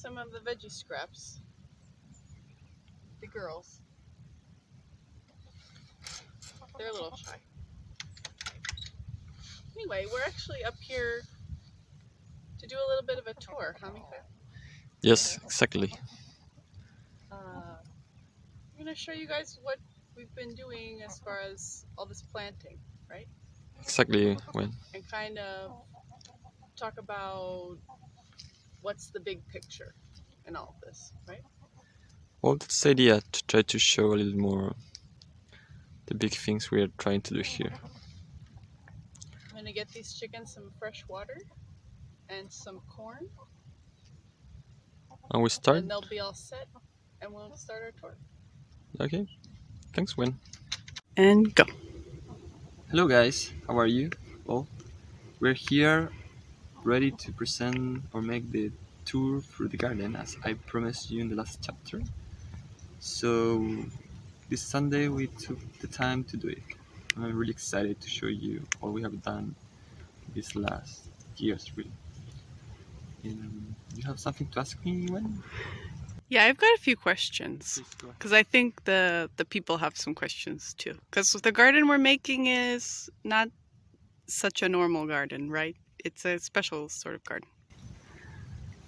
some of the veggie scraps. The girls. They're a little shy. Anyway, we're actually up here to do a little bit of a tour, huh, Mika? Yes, exactly. I'm going to show you guys what we've been doing as far as all this planting, right? Exactly when. And kind of talk about what's the big picture in all of this, right? Well, that's the idea, to try to show a little more the big things we are trying to do here. I'm going to get these chickens some fresh water and some corn. And we start? Then they'll be all set and we'll start our tour. Okay. Thanks, Gwen. And go. Hello guys, how are you? Well, we're here ready to present or make the tour through the garden as I promised you in the last chapter. So this Sunday we took the time to do it. I'm really excited to show you all we have done these last years, really. You have something to ask me, Gwen? Yeah, I've got a few questions Please go ahead. because I think the people have some questions too. Because the garden we're making is not such a normal garden, right? It's a special sort of garden.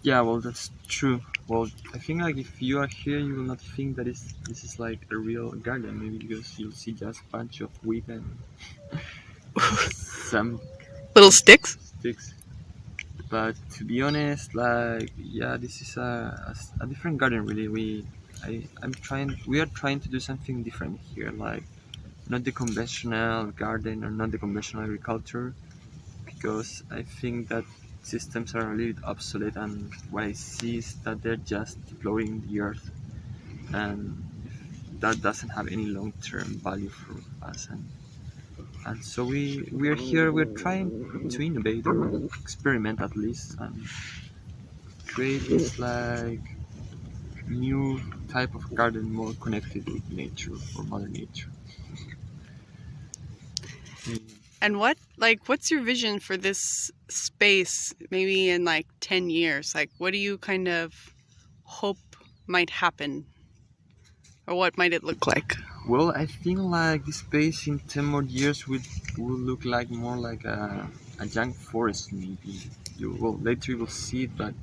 Yeah, well, that's true. Well, I think like if you are here, you will not think that this is like a real garden, maybe because you'll see just a bunch of wheat and some Little sticks. sticks. But to be honest, like yeah, this is a different garden really. We are trying to do something different here, like not the conventional garden or not the conventional agriculture, because I think that systems are a little bit obsolete, and what I see is that they're just deploying the earth, and that doesn't have any long-term value for us. And so we're here. We're trying to innovate or experiment at least, and create this like new type of garden more connected with nature or mother nature. And what's your vision for this space maybe in like 10 years? Like, what do you kind of hope might happen? Or what might it look like? Well, I think like this space in 10 more years will look like more like a young forest maybe. Later you will see it, but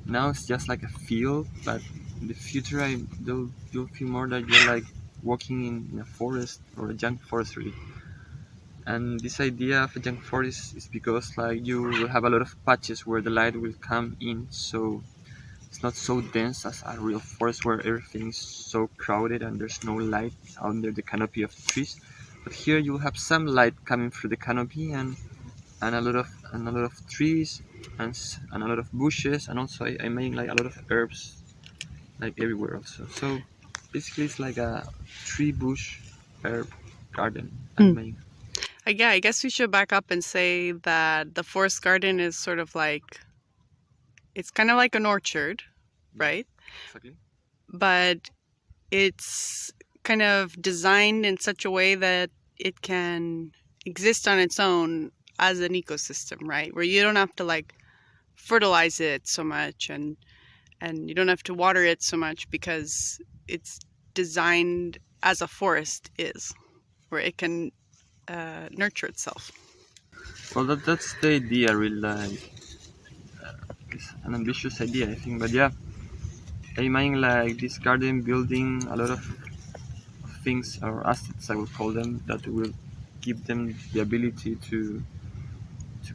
now it's just like a field. But in the future, you'll feel more that you're like walking in a forest or a young forest really. And this idea of a young forest is because like you will have a lot of patches where the light will come in, so it's not so dense as a real forest where everything is so crowded and there's no light under the canopy of the trees. But here you'll have some light coming through the canopy, and a lot of trees and a lot of bushes, and also I mean like a lot of herbs like everywhere also. So basically it's like a tree bush herb garden. Yeah, I guess we should back up and say that the forest garden is sort of like, it's kind of like an orchard, right? Exactly. But it's kind of designed in such a way that it can exist on its own as an ecosystem, right? Where you don't have to like fertilize it so much and you don't have to water it so much, because it's designed as a forest is, where it can nurture itself. Well, that's the idea, really. Like, it's an ambitious idea, I think. But yeah, I mean, like this garden building a lot of things or assets, I would call them, that will give them the ability to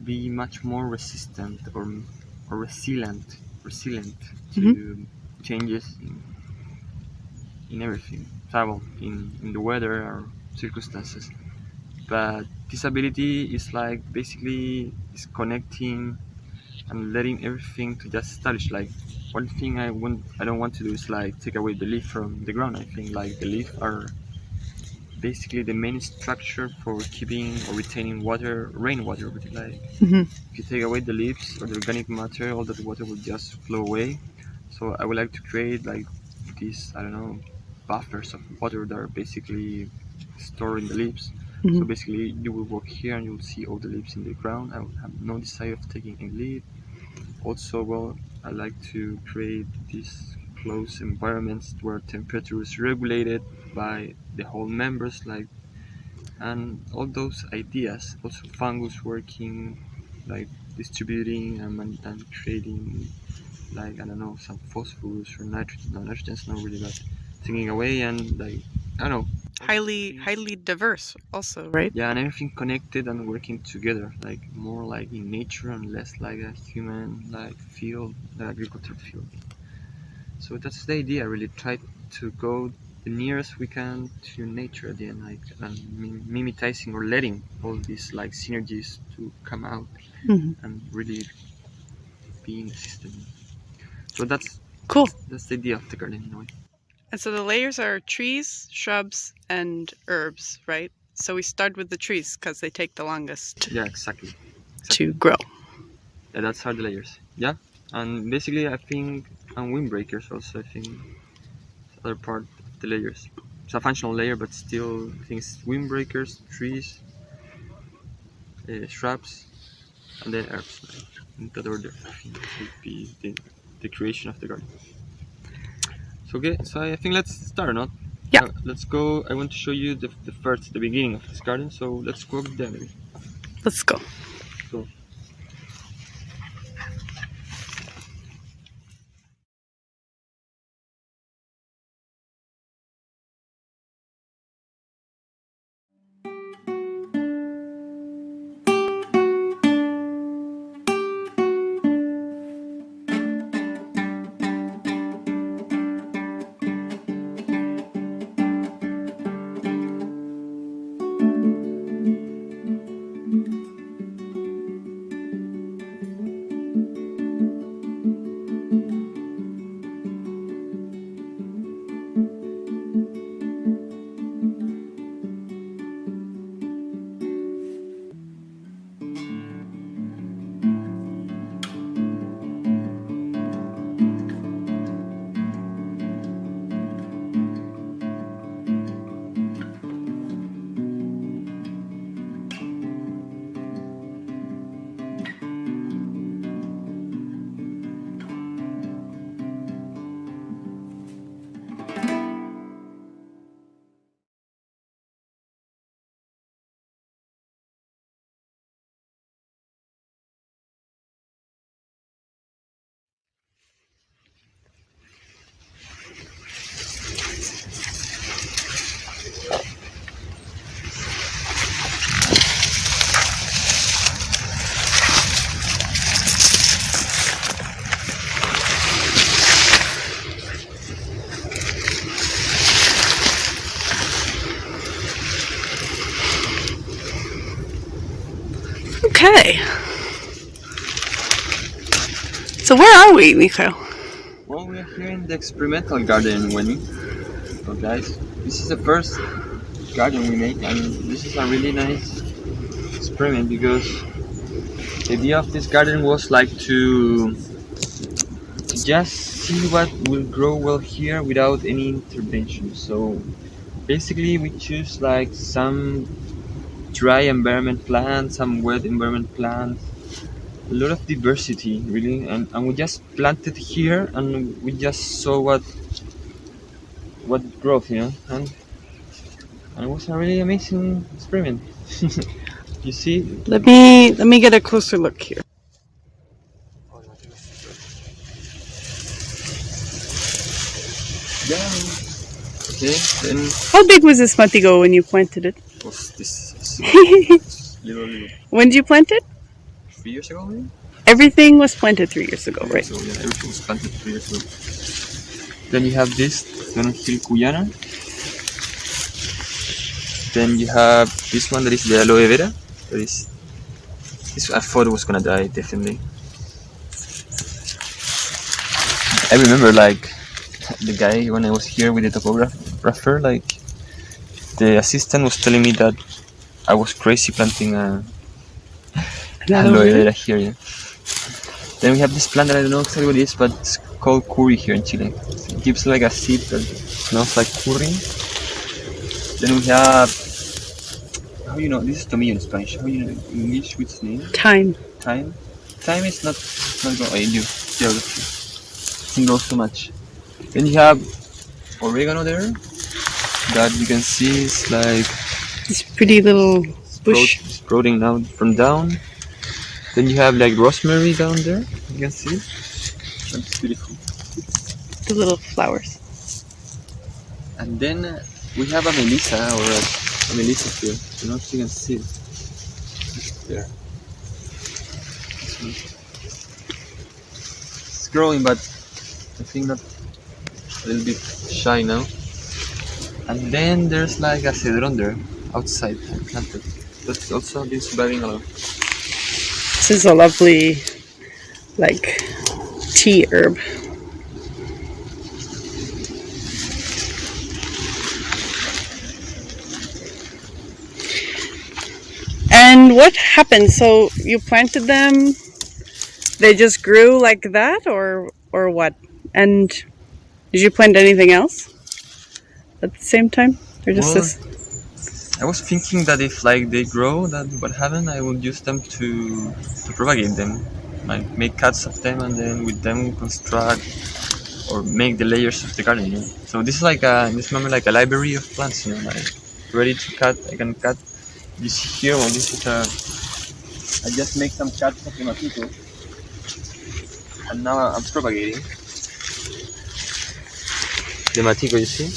be much more resistant or resilient to changes in everything, travel, in the weather or circumstances. But this ability is like basically is connecting and letting everything to just establish. Like one thing I don't want to do is like take away the leaf from the ground. I think like the leaf are basically the main structure for keeping or retaining water, rainwater. But like if you take away the leaves or the organic matter, all that water will just flow away. So I would like to create like these, I don't know, buffers of water that are basically stored in the leaves. So basically you will walk here and you'll see all the leaves in the ground. I will have no desire of taking any leaf. Also, well, I like to create these close environments where temperature is regulated by the whole members, like, and all those ideas. Also, fungus working, like distributing and creating, like, I don't know, some phosphorus or nitrogen. No, nitrogen's not really, but taking away, and like, I don't know. Highly diverse also, right? Yeah, and everything connected and working together, like more like in nature and less like a human like field, like agriculture field. So that's the idea. Really try to go the nearest we can to nature at the end, like, and mimetizing or letting all these like synergies to come out Mm-hmm. and really be in the system. So that's Cool. the idea of the garden in a way. And so the layers are trees, shrubs, and herbs, right? So we start with the trees because they take the longest Yeah, exactly. to grow. Yeah, that's how the layers. Yeah, and basically I think, and windbreakers also, I think, other part of the layers. It's a functional layer, but still, I think it's windbreakers, trees, shrubs, and then herbs. Like, in that order, I think would be the creation of the garden. So okay, so I think let's start, not? Yeah. Let's go. I want to show you the the beginning of this garden. So let's go there maybe. Let's go. So. Okay. So where are we, Mikhail? Well, we are here in the experimental garden in Weni. So guys, this is the first garden we made, and this is a really nice experiment because the idea of this garden was like to just see what will grow well here without any intervention. So basically we choose like some dry environment plants, some wet environment plants, a lot of diversity really, and we just planted here and we just saw what grows, and it was a really amazing experiment. You see? Let me get a closer look here. Yeah. Okay, then How big was this matigo when you planted it? was this little When did you plant it? 3 years ago maybe? Everything was planted 3 years ago, right? So yeah, everything was planted 3 years ago. Then you have this Hill Cuyana. Then you have this one that is the aloe vera. That is this, I thought it was gonna die definitely. I remember like the guy when I was here with the topographer, like the assistant was telling me that I was crazy planting a aloe vera here. Yeah. Then we have this plant that I don't know exactly what it is, but it's called curry here in Chile. It gives like a seed that smells like curry. Then we have, how you know, this is tomillo in Spanish. How you know in English, what's its name? Thyme. Thyme. Thyme is not good. I do. Yeah, doesn't grow so much. Then you have oregano there that you can see is like This pretty little bush. sprouting now from down. Then you have like rosemary down there. You can see. That's beautiful. The little flowers. And then we have a melissa a melissa here. I don't know if you can see it. There. It's growing, but I think that a little bit shy now. And then there's like a cedron there outside planted. That's also been surviving a lot. This is a lovely, like, tea herb. And what happened? So you planted them, they just grew like that, or what? And did you plant anything else at the same time? Or just this? I was thinking that if like they grow, that what happened, I would use them to propagate them, like make cuts of them, and then with them construct or make the layers of the garden. You know? So this is like in this moment like a library of plants, you know, like ready to cut. I can cut. You see here, well, this is I just make some cuts of the matico, and now I'm propagating the matico. You see.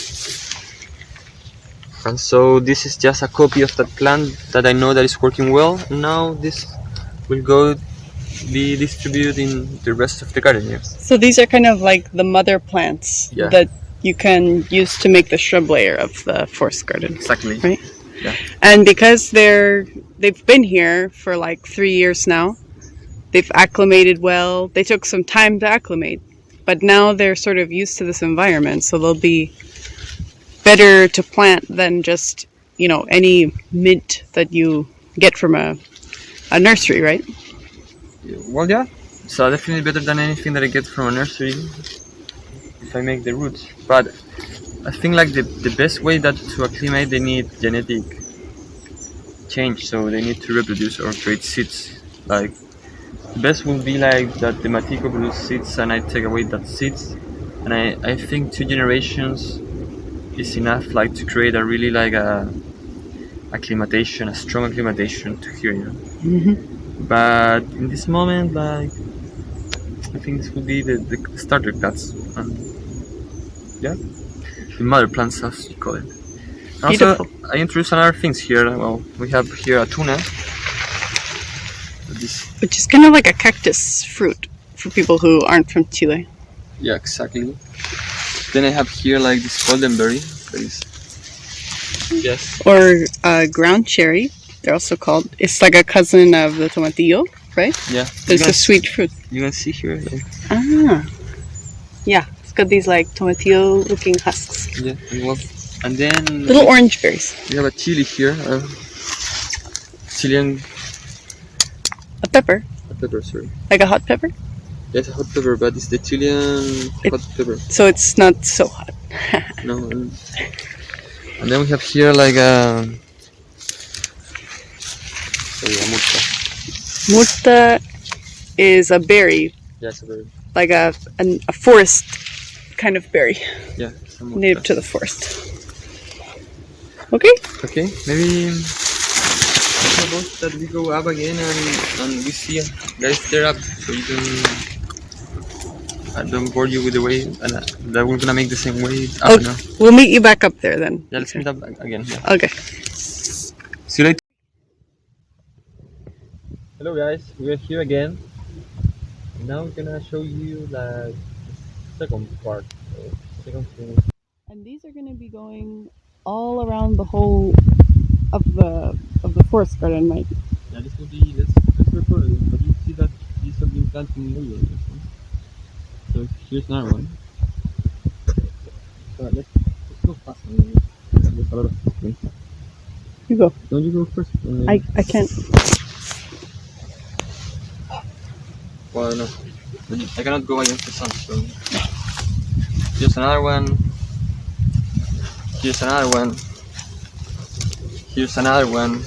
And so this is just a copy of that plant that I know that is working well. And now this will go be distributed in the rest of the garden. Yes. So these are kind of like the mother plants that you can use to make the shrub layer of the forest garden. Exactly. Right? Yeah. And because they've been here for like 3 years now, they've acclimated well. They took some time to acclimate, but now they're sort of used to this environment, so they'll be better to plant than just, you know, any mint that you get from a nursery, right? Well, yeah. So definitely better than anything that I get from a nursery if I make the roots. But I think like the best way that to acclimate, they need genetic change, so they need to reproduce or create seeds. Like the best would be like that the matico produce seeds and I take away that seeds, and I think 2 generations is enough like to create a really like a strong acclimatation to here, you know. Mm-hmm. But in this moment, like I think this would be the starter cuts, and yeah, the mother plants as you call it. Also, I introduced another things here. Well, we have here a tuna, which is kind of like a cactus fruit for people who aren't from Chile. Yeah, exactly. Then I have here like this golden berry. Yes. Or ground cherry, they're also called. It's like a cousin of the tomatillo, right? Yeah. It's a sweet fruit. You can see here. Like, yeah, it's got these like tomatillo-looking husks. Yeah, and then little orange berries. We have a chili here, Chilean. A pepper. A pepper, sorry. Like a hot pepper. Yes, a hot pepper, but it's the Chilean hot pepper. So it's not so hot. No. And then we have here like a murta. Murta is a berry. Yes, a berry. Like a forest kind of berry. Yeah. Native to the forest. Okay. Okay. Maybe suppose that we go up again and we see guys there up, so you can. I don't bore you with the way, and that we're gonna make the same way up now. We'll meet you back up there then. Yeah, let's meet up again. Yeah. Okay. See you later. Hello guys, we're here again. Now we're gonna show you the second part, second thing. And these are gonna be going all around the whole of the forest garden, right? Yeah, this will be let's record it, but you see that these have been planted in layers. So here's another one. So let's go fast. There's a lot of things. You go. Don't you go first? I can't. Well, no. I cannot go against the sun, so... Here's another one. Here's another one. Here's another one.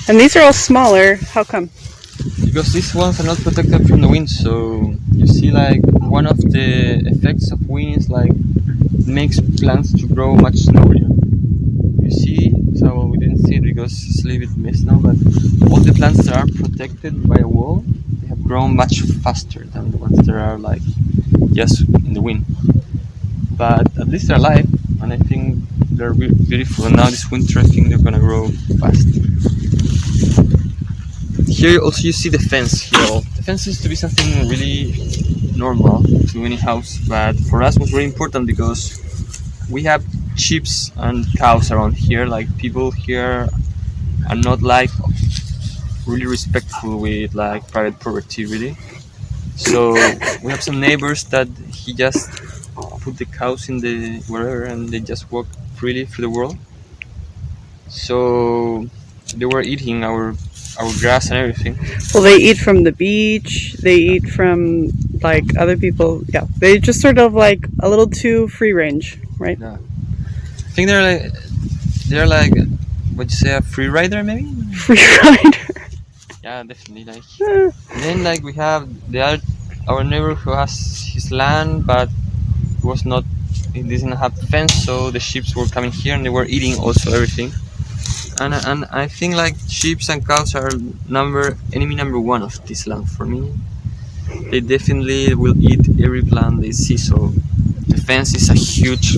And these are all smaller. How come? because these ones are not protected from the wind. So you see, like one of the effects of wind is like makes plants to grow much slower. You see, so we didn't see it because it's a little bit missed now, but all the plants that are protected by a wall, they have grown much faster than the ones that are like just in the wind. But at least they're alive, and I think they're beautiful. And now this winter, I think they're gonna grow fast. Here also you see the fence here. The fence used to be something really normal to any house, but for us it was very important because we have sheep and cows around here. Like people here are not like really respectful with like private property, really. So we have some neighbors that he just put the cows in the wherever and they just walk freely through the world. So they were eating our grass and everything. Well, they eat from the beach. They eat from like other people. Yeah, they just sort of like a little too free range, right? Yeah. I think they're like what you say, a free rider maybe. Free rider. Yeah, definitely. Like and then like we have our neighbor who has his land, but he didn't have fence, so the sheep were coming here and they were eating also everything. And I think like sheep and cows are enemy number one of this land for me. They definitely will eat every plant they see. So the fence is a huge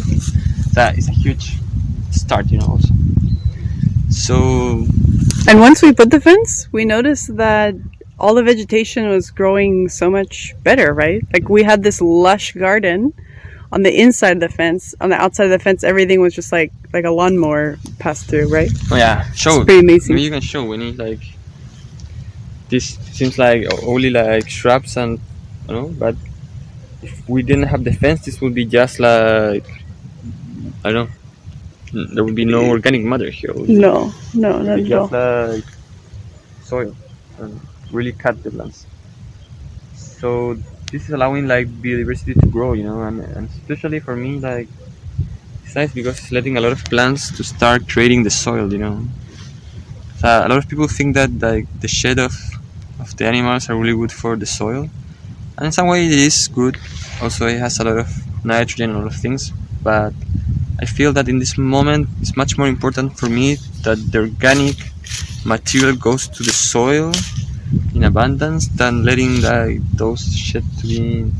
start, also. So. And once we put the fence, we noticed that all the vegetation was growing so much better, right? Like we had this lush garden on the inside of the fence. On the outside of the fence, everything was just like a lawnmower passed through, right? Oh yeah, show. It's pretty amazing. Maybe you can show when like this seems like only like shrubs and but if we didn't have the fence, this would be just like I don't know. There would be no organic matter here. No, not at all. Just like soil and really cut the plants. So this is allowing like biodiversity to grow, and especially for me, like it's nice because it's letting a lot of plants to start creating the soil, So a lot of people think that like the shed of the animals are really good for the soil, and in some way it is good. Also, it has a lot of nitrogen and a lot of things, but I feel that in this moment it's much more important for me that the organic material goes to the soil in abundance than letting those shit to be in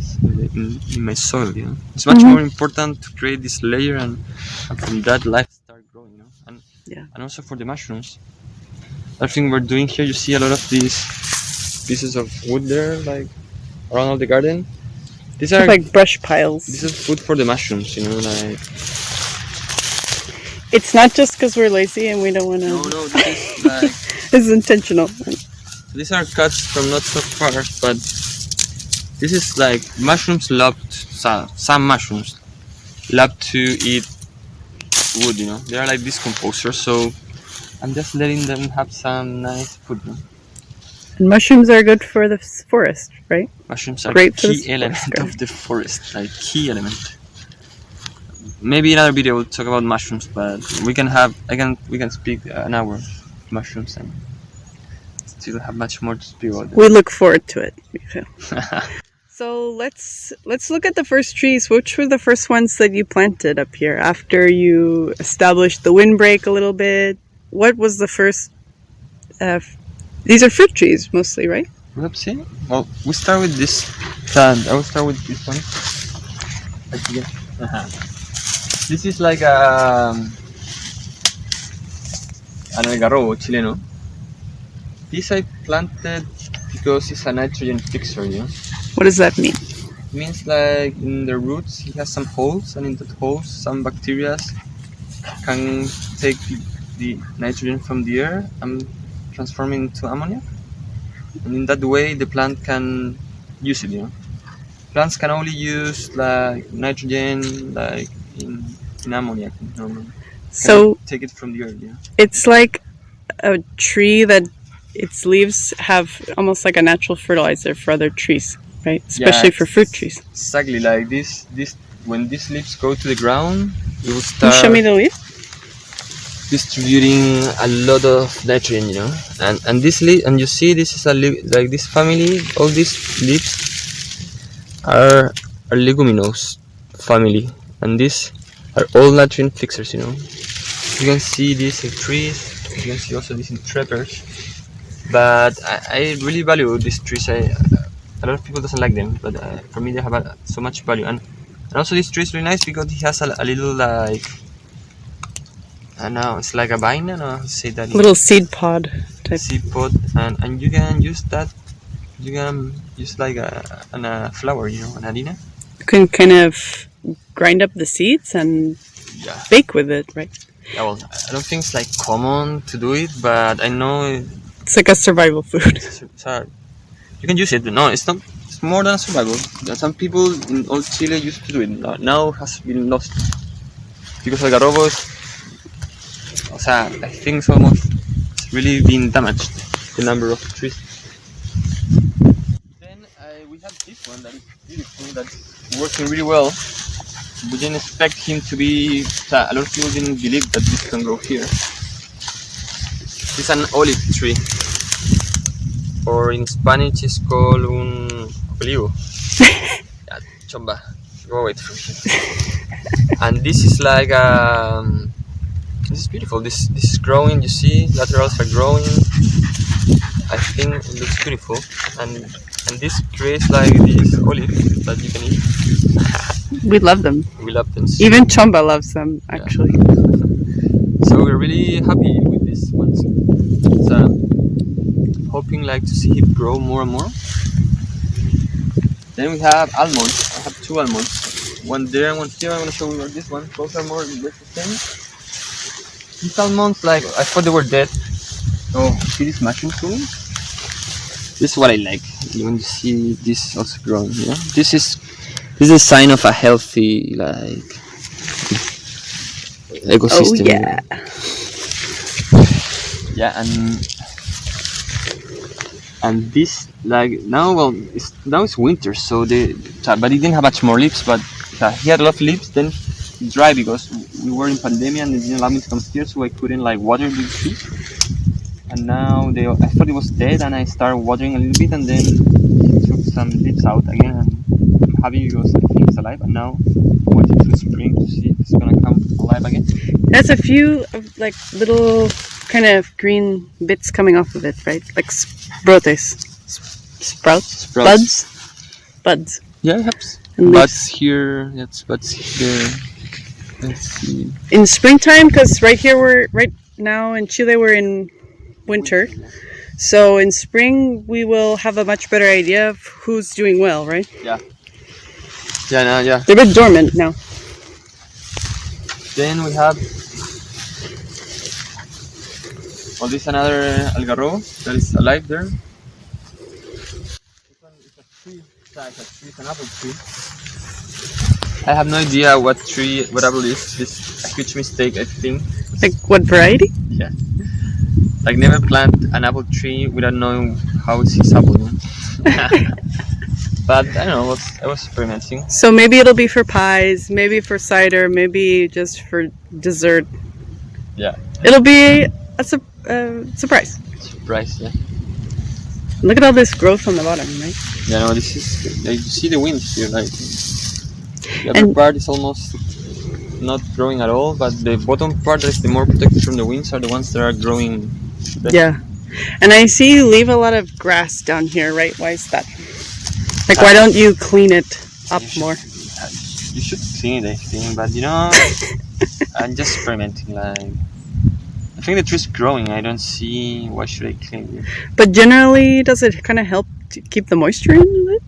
my soil. It's much more important to create this layer and from that life start growing. And also for the mushrooms. Everything we're doing here, you see a lot of these pieces of wood there, like around all the garden. These are like brush piles. This is food for the mushrooms, like. It's not just because we're lazy and we don't want to. No, this is like. This is intentional. These are cuts from not so far, but this is like mushrooms some mushrooms love to eat wood, They are like decomposers, so I'm just letting them have some nice food. And mushrooms are good for the forest, right? Mushrooms are great key element of the forest, like key element. Maybe another video we'll talk about mushrooms, but we can speak an hour of mushrooms and still have much more to speak about them. We look forward to it. So let's look at the first trees. Which were the first ones that you planted up here after you established the windbreak a little bit? What was the first? These are fruit trees mostly, right? Let's see. Well, we start with this plant. I will start with this one. This is like an algarrobo chileno. This I planted because it's a nitrogen fixer, What does that mean? It means like in the roots it has some holes, and in that holes some bacteria can take the nitrogen from the air and transform it into ammonia. And in that way the plant can use it, Plants can only use like nitrogen like in ammonia normally. So take it from the earth, It's like a tree that its leaves have almost like a natural fertilizer for other trees, right? Especially for fruit trees. Exactly, like this when these leaves go to the ground, it will start. Can you show me the leaf? distributing a lot of nitrogen, you know. And this and you see this is like this family. All these leaves are leguminous family, and these are all nitrogen fixers, you know. You can see this in trees. You can see also this in peppers. But I really value these trees. A lot of people doesn't like them, but for me they have so much value. And also this tree is really nice because it has a little like, I don't know, it's like a vine. I don't know how to say that. Little seed pod type. Seed pod, and you can use that. You can use like a flour, you know, an harina. You can kind of grind up the seeds and bake with it, right? Yeah, well, I don't think it's like common to do it, but I know it's like a survival food. You can use it. No, it's not. It's more than a survival. Some people in old Chile used to do it. Now has been lost because algarrobo I think it's really been damaged. The number of trees. Then we have this one that is beautiful. That's working really well. We didn't expect him to be. A lot of people didn't believe that this can grow here. It's an olive tree, or in Spanish it's called un olivo. Yeah, chomba. Go away from here. And this is like this is beautiful. This is growing. You see, laterals are growing. I think it looks beautiful. And this creates like these olives that you can eat. We love them. We love them. Even Chomba loves them, actually. Yeah. So we're really happy with this one. So hoping like to see it grow more and more. Then we have almonds. I have two almonds. One there and one here. I'm gonna show you this one. Both are more or less the same. These almonds, like I thought they were dead. Oh, see this mushroom growing? This is what I like. When you see this also growing, you know? This is a sign of a healthy like ecosystem. Oh yeah. Yeah, and this like now it's winter, so but it didn't have much more leaves. But he had a lot of leaves. Then it dried because we were in pandemic and they didn't allow me to come here, so I couldn't like water the tree. And now I thought it was dead, and I started watering a little bit, and then it took some leaves out again. And I'm happy because I think it's alive. And now I'm waiting for spring to see if it's gonna come alive again. There's a few of like little kind of green bits coming off of it, right? Like brotes, sprouts, buds. Yeah, it helps. And Buds here. That's buds here. Let's see. In springtime, because right now in Chile we're in winter, so in spring we will have a much better idea of who's doing well, right? Yeah. Yeah. They're a bit dormant now. Then we have this is another algarrobo that is alive there. This one is a tree. It's an apple tree. I have no idea what apple is. This is a huge mistake, I think. Like what variety? Yeah. Like never plant an apple tree without knowing how it sees apple. But I don't know. I was experimenting. So maybe it'll be for pies, maybe for cider, maybe just for dessert. Yeah. It'll be a surprise. Surprise, yeah. Look at all this growth on the bottom, right? Yeah, no, this is like you see the wind here. Like the upper part is almost not growing at all, but the bottom part that is the more protected from the winds are the ones that are growing. Yeah, and I see you leave a lot of grass down here, right? Why is that? Like, why don't you clean it up more? You should clean it, I think, but you know, I'm just experimenting. Like, I think the tree's growing. I don't see why should I clean it. But generally, does it kind of help to keep the moisture in it?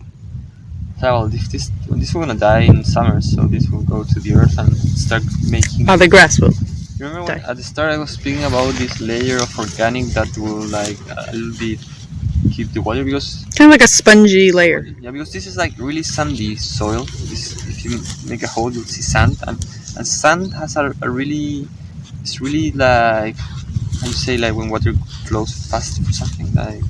Yeah, well, this will gonna die in summer, so this will go to the earth and start making. Oh, the grass will. You remember when, at the start I was speaking about this layer of organic that will like a little bit keep the water because kind of like a spongy layer. Yeah, because this is like really sandy soil. If you make a hole, you'll see sand, and sand has a really, it's really like how you say, like when water flows fast or something like.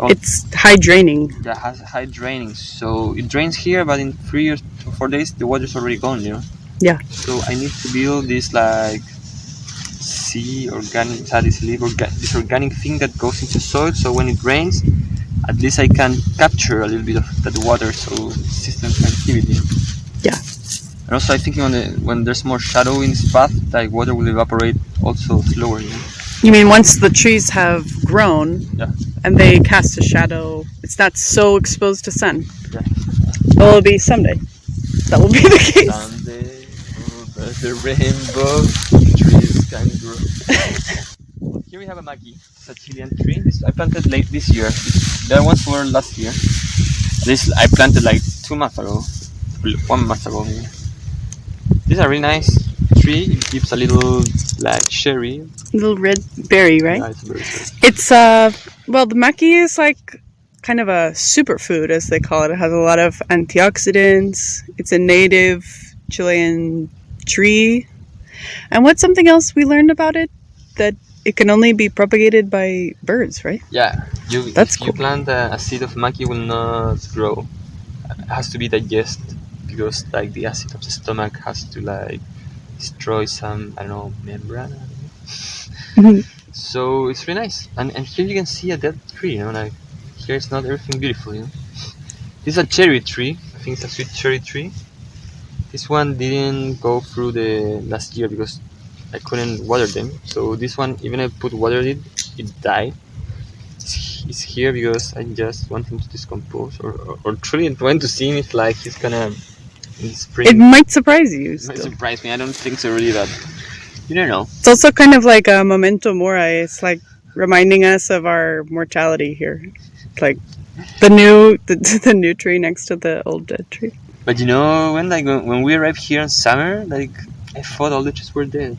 It's high draining. Yeah, it has high draining, so it drains here, but in 3 or 4 days the water's already gone, you know. Yeah. So I need to build this like see organic, this leaf, this organic thing that goes into soil. So when it rains, at least I can capture a little bit of that water, so the system can keep it in. Yeah. And also I think when there's more shadow in this path, like water will evaporate also slower. You know? You mean once the trees have grown, Yeah. and they cast a shadow, it's not so exposed to sun. Yeah. Well, it'll be someday. That will be the case. Someday over the rainbow, trees can grow. Here we have a Maggie. It's a Chilean tree. I planted late this year. The other ones were last year. This I planted like 2 months ago. 1 month ago maybe. This is a really nice tree. It gives a little like cherry. Little red berry, right? Yeah, it's very good. It's well, the maki is like kind of a superfood, as they call it. It has a lot of antioxidants. It's a native Chilean tree. And what's something else we learned about it? That it can only be propagated by birds, right? Yeah, That's if cool. you plant a seed of maki, will not grow. It has to be digested because like the acid of the stomach has to like destroy some, I don't know, membrane. So it's really nice. And here you can see a dead tree, you know, like here it's not everything beautiful, you know. This is a cherry tree. I think it's a sweet cherry tree. This one didn't go through the last year because I couldn't water them. So this one, even I put water in it died. It's here because I just want him to decompose or truly trying to see if like he's gonna in spring. It might surprise you. It might Still. surprise me. I don't think so really, but you don't know. It's also kind of like a memento mori. It's like reminding us of our mortality here. It's like the new tree next to the old dead tree. But you know, when we arrived here in summer, like I thought all the trees were dead,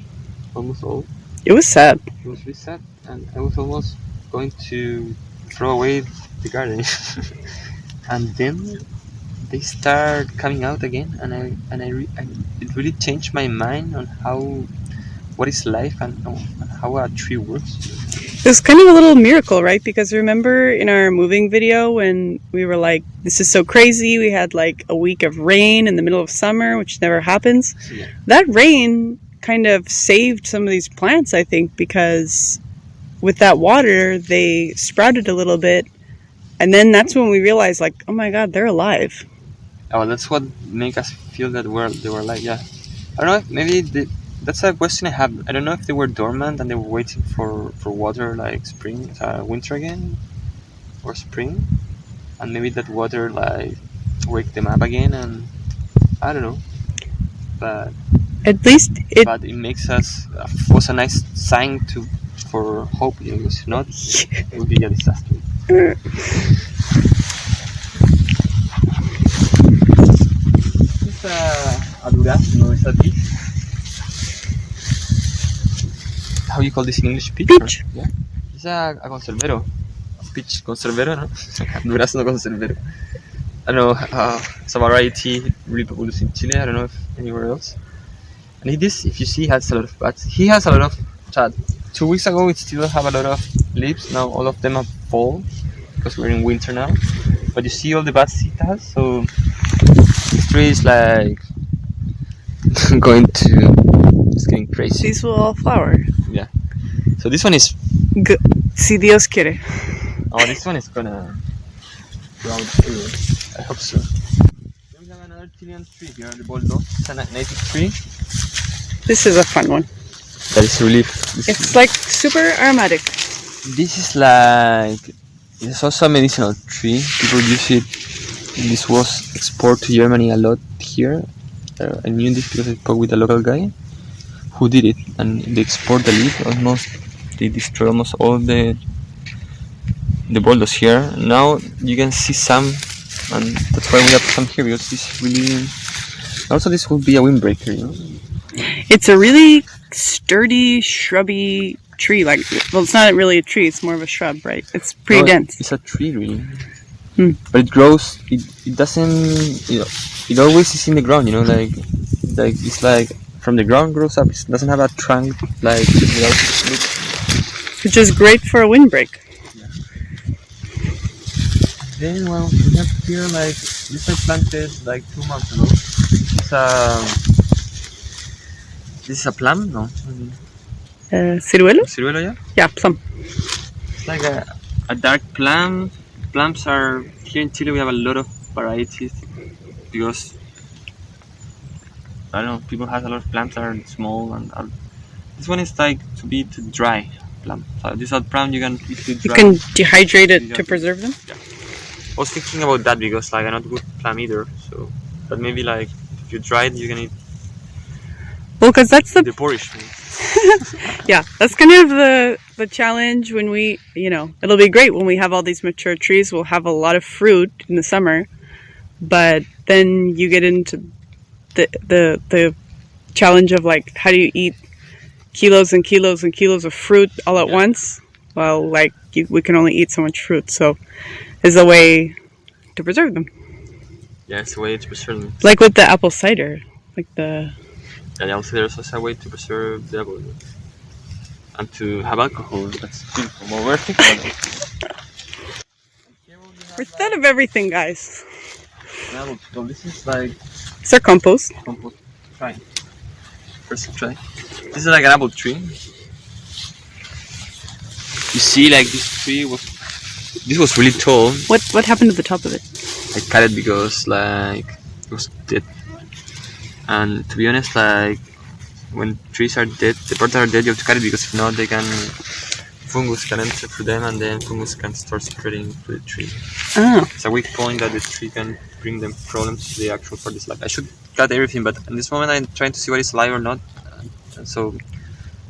almost all. It was sad. It was really sad, and I was almost going to throw away the garden. And then they start coming out again, and it really changed my mind on what is life and how a tree works. It was kind of a little miracle, right? Because remember in our moving video when we were like, this is so crazy, we had like a week of rain in the middle of summer, which never happens. Yeah. That rain kind of saved some of these plants, I think, because with that water, they sprouted a little bit. And then that's when we realized, like, oh my God, they're alive. Oh, that's what make us feel that they were alive, yeah. I don't know, maybe that's a question I have. I don't know if they were dormant and they were waiting for water like spring, winter again, or spring, and maybe that water like wake them up again, and I don't know. But At least it makes us was a nice sign for hope, you know, because if not, it would be a disaster. It's a durazno, is a peach. How you call this in English? Peach. Yeah. It's a conservero. Peach conservero, no? Durazno conservero. I don't know, it's a variety really popular in Chile. I don't know if anywhere else. And if you see, has a lot of buds. He has a lot of 2 weeks ago, it still have a lot of leaves. Now all of them are fall because we're in winter now. But you see all the buds it has. So this tree is like it's getting crazy. These will all flower. Yeah. So this one is. Si Dios quiere. Oh, this one is gonna grow too. I hope so. Then we have another Chilean tree here, the boldo. It's a native tree. This is a fun one. That is really. It's like super aromatic. This is like. It's also a medicinal tree. People use it. This was exported to Germany a lot here. I knew this because I spoke with a local guy who did it, and they export the leaf almost. They destroy almost all the boldos here. Now you can see some, and that's why we have some here because this really. Also, this will be a windbreaker, you know. It's a really sturdy, shrubby tree. Like, well, it's not really a tree; it's more of a shrub, right? It's pretty dense. It's a tree, really. But it grows. It doesn't. You know, it always is in the ground. You know, like it's like from the ground grows up. It doesn't have a trunk like without roots. Which is great for a windbreak. Yeah. Then, well, we have here like this I planted like 2 months ago. This is a plum, no? Ciruelo? Ciruelo, yeah. Yeah, plum. It's like a dark plum. Plums are here in Chile. We have a lot of varieties because I don't know. People have a lot of plums that are small and this one is like to be too dry plum. So this old plum you can easily You dry. can dehydrate it to preserve them? Yeah. I was thinking about that because like I'm not good plum either. So, but maybe like if you dry it, you can eat. Well, because that's the porridge. yeah, that's kind of the challenge when we, it'll be great when we have all these mature trees. We'll have a lot of fruit in the summer, but then you get into the challenge of like, how do you eat kilos and kilos and kilos of fruit all at once? Well, like we can only eat so much fruit, so is a way to preserve them. Yeah, it's a way to preserve them. Like with the apple cider, like the. And also there's also a way to preserve the apple and to have alcohol. That's beautiful. Well, we're thinking about it. We're instead of everything, guys. Now, so this is like. It's our compost. Compost. Try. First try. This is like an apple tree. You see, like this tree was. This was really tall. What happened to the top of it? I cut it because like it was dead. And to be honest, like when trees are dead, the parts that are dead, you have to cut it because if not, fungus can enter through them, and then fungus can start spreading to the tree. Oh. It's a weak point that the tree can bring them problems to the actual part is like I should cut everything, but in this moment I'm trying to see what is alive or not. And so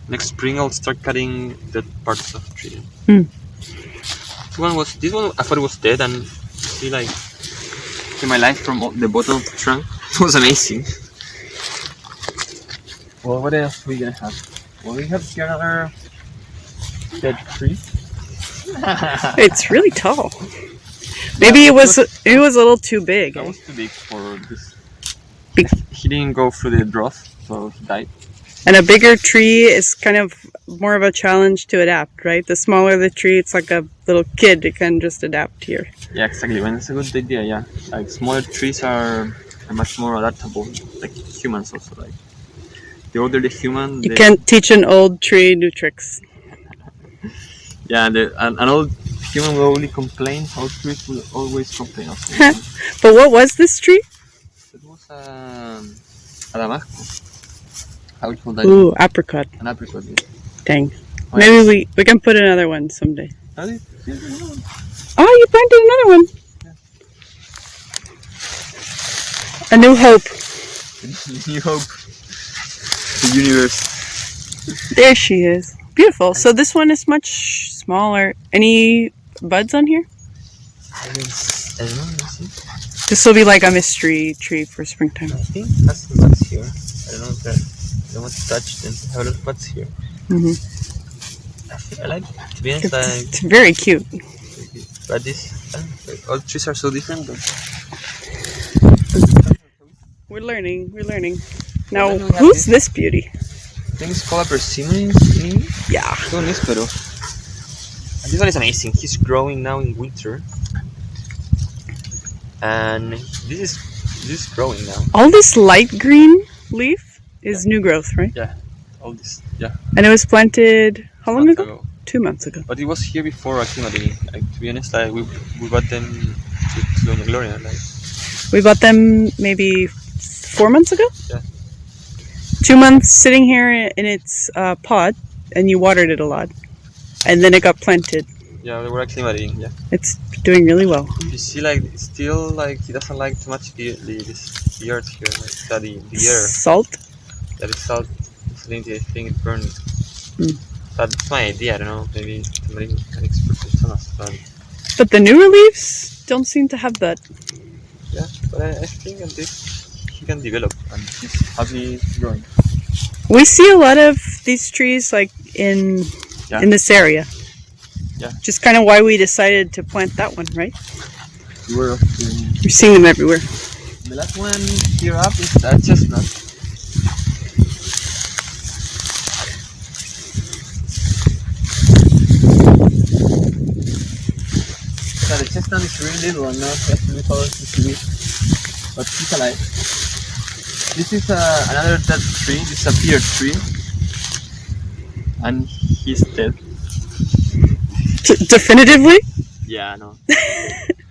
next spring I'll start cutting the parts of the tree. This one I thought it was dead, and see like in my life from the bottom of the trunk, it was amazing. Well, what else are we gonna have? Well, we have here another dead tree. It's really tall. Maybe it was a little too big. That was too big for this. Big. He didn't go through the drought, so he died. And a bigger tree is kind of more of a challenge to adapt, right? The smaller the tree, it's like a little kid. It can just adapt here. Yeah, exactly. When it's a good idea, yeah. Like smaller trees are much more adaptable, like humans also. Like the older the human, you can't teach an old tree new tricks. Yeah, an old human will only complain. Old trees will always complain. Also. But what was this tree? It was a damasco. How would you call that? Ooh, apricot. An apricot. Yeah. Dang. Oh, Maybe we can put another one someday. Oh, you planted another one. Yeah. A new hope. New hope. The universe. There she is. Beautiful. So this one is much smaller. Any buds on here? I don't know. This will be like a mystery tree for springtime. I think that's the buds here. I don't know if I don't want to touch them. I have a lot of buds here. I like it. To be honest, it's very cute. But all trees are so different. But... We're learning. Now, who's this beauty? I think it's called a Persimmon. Yeah. And this one is amazing. He's growing now in winter. And this is growing now. All this light green leaf is new growth, right? Yeah. All this. Yeah. And it was planted how long ago? 2 months ago. But it was here before acclimating. Like, to be honest, like, we bought them to Doña Gloria. Like. We bought them maybe 4 months ago? Yeah. 2 months sitting here in its pot, and you watered it a lot. And then it got planted. Yeah, they were acclimating, yeah. It's doing really well. You see, like, still, like, he doesn't like too much the earth here. Like, the air. Salt? That is salt. I think it burns. That's my idea, I don't know. Maybe somebody can express it on us. But the newer leaves don't seem to have that. Yeah, but I think at this he can develop and he's happy growing. We see a lot of these trees like in this area. Yeah. Just kind of why we decided to plant that one, right? You're seeing them everywhere. The last one here up is that chestnut. So the chestnut is really little and not as many colors as it is, but it's alive. This is another dead tree. This is a pear tree. and he's dead. Definitively? Yeah, no.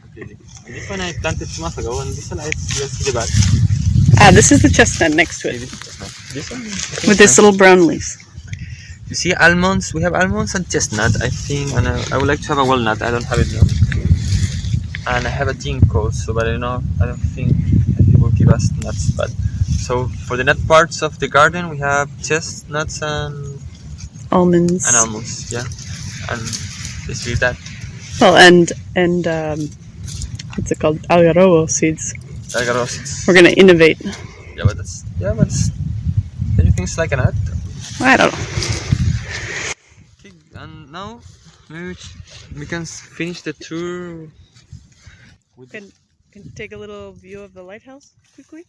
Completely. And this one I planted 2 months ago, and this one you'll see the back. Ah, this is the chestnut next to See, it. this one With its little brown leaves. You see almonds. We have almonds and chestnut, I think, and I would like to have a walnut. I don't have it now. And I have a ginkgo, so but I don't think it will give us nuts. But so for the nut parts of the garden, we have chestnuts and Almonds. almonds. Yeah, and basically that. Well, and what's it called? Algarrobo seeds. Algarrobos. We're gonna innovate. Yeah, but everything's like a nut. I don't know. Okay, and now maybe we can finish the tour. Can take a little view of the lighthouse quickly.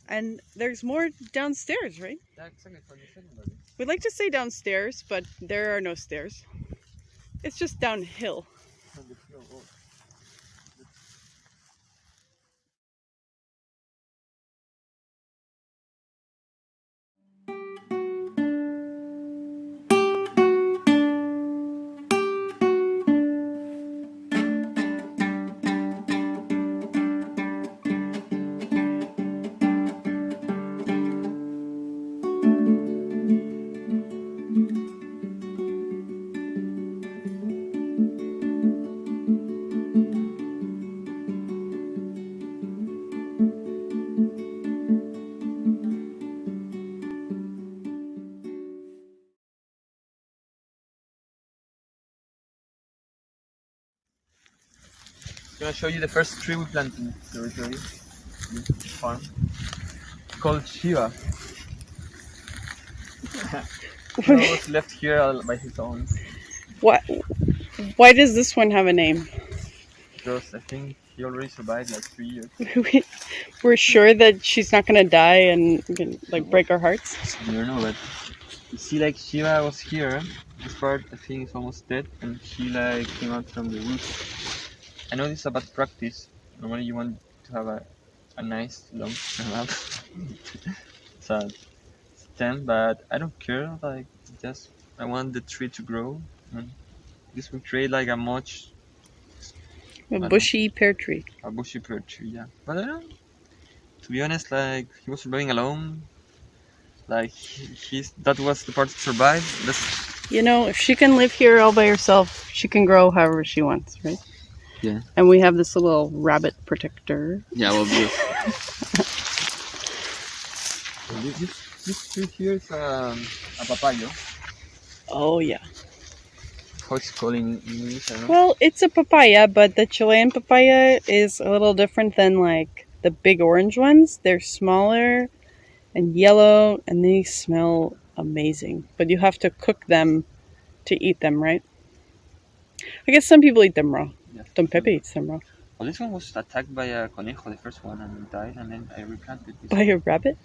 And there's more downstairs, right? Yeah, exactly. For the second one. We'd like to say downstairs, but there are no stairs. It's just downhill. I'm gonna show you the first tree we planted in the territory, this farm, called Shiva. He was left here by his own. Why does this one have a name? Because I think he already survived like 3 years. We're sure that she's not gonna die and like break our hearts. You never know, but you see, like Shiva was here. This part I think is almost dead, and she like came out from the roots. I know this is a bad practice. Normally you want to have a nice long stem, but I don't care. Like just I want the tree to grow, and this will create like a Bushy pear tree. a bushy pear tree. Yeah, but I don't know. To be honest, like he was surviving alone. Like that was the part that survived. You know, if she can live here all by herself, she can grow however she wants, right? Yeah. And we have this little rabbit protector. Yeah, well, this tree here is a papaya. Oh yeah. How it's called in English? I don't know. Well, it's a papaya, but the Chilean papaya is a little different than like the big orange ones. They're smaller and yellow, and they smell amazing. But you have to cook them to eat them, right? I guess some people eat them raw. Yeah. Don Pepe eats them raw. Well, this one was attacked by a conejo, the first one, and died, and then I replanted this. By a rabbit?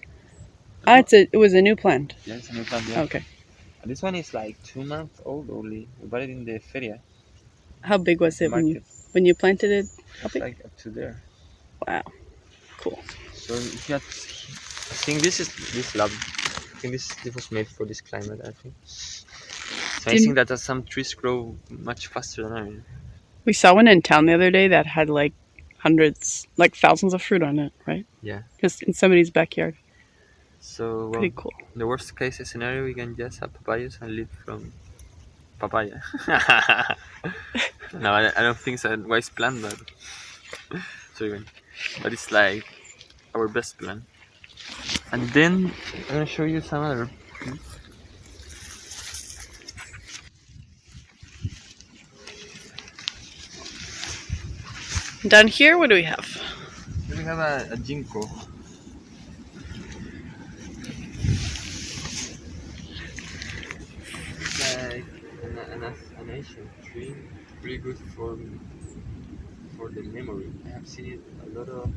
Ah, it was a new plant. Yeah, it's a new plant. Yeah. Okay. And this one is like 2 months old only. We bought it in the feria. How big was it when you planted it? How it's big? like up to there. Wow. Cool. So if you had, I think this lab. I think this was made for this climate. I think. So I think that some trees grow much faster than others. We saw one in town the other day that had like hundreds, like thousands of fruit on it, right? Yeah. Just in somebody's backyard. So pretty cool. In the worst case scenario, we can just have papayas and live from papaya. No, I don't think it's a wise plan, but but it's like our best plan. And then I'm gonna show you some other. Down here, what do we have? Here we have a ginkgo. It's like an ancient tree, really good for the memory. I have seen it a lot of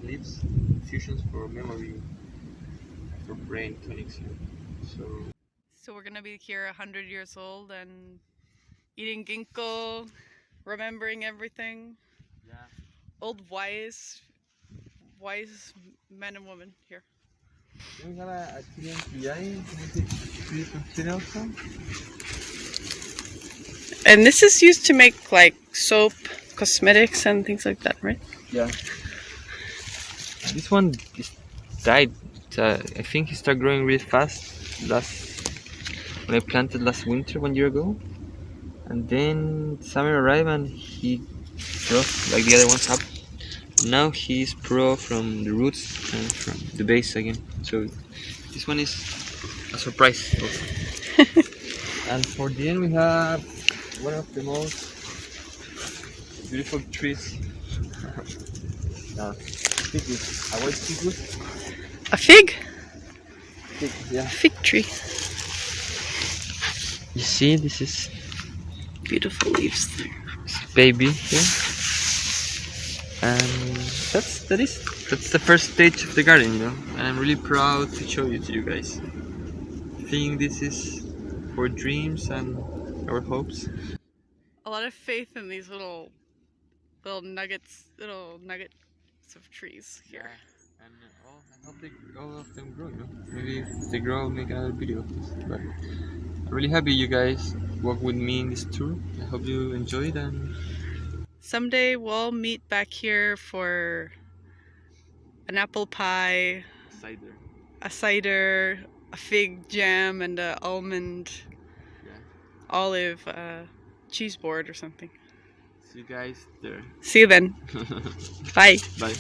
leaves, fusions for memory, for brain tonics here. So we're gonna be here 100 years old and eating ginkgo, remembering everything. Yeah. Old wise men and women here. Then we have a Chilean Papaya, tree from Chile also. And this is used to make like soap, cosmetics, and things like that, right? Yeah. This one is died. I think he started growing really fast when I planted last winter 1 year ago, and then summer arrived and he froze like the other ones up. Now he's pro from the roots and from the base again. So this one is a surprise also. And for the end we have one of the most beautiful trees. Ficus. A white ficus. A fig? Fig, yeah. Fig tree. You see, this is Beautiful leaves there. baby here. And that's the first stage of the garden, you know. And I'm really proud to show it to you guys. I think this is for dreams and our hopes. A lot of faith in these little nuggets of trees here. And I hope all of them grow, you know. Maybe if they grow, I'll make another video of this. But I'm really happy you guys walk with me in this tour. I hope you enjoyed, and Someday we'll meet back here for an apple pie, cider. a cider, a fig jam, and a almond olive cheese board or something. See you guys there. See you then. Bye. Bye.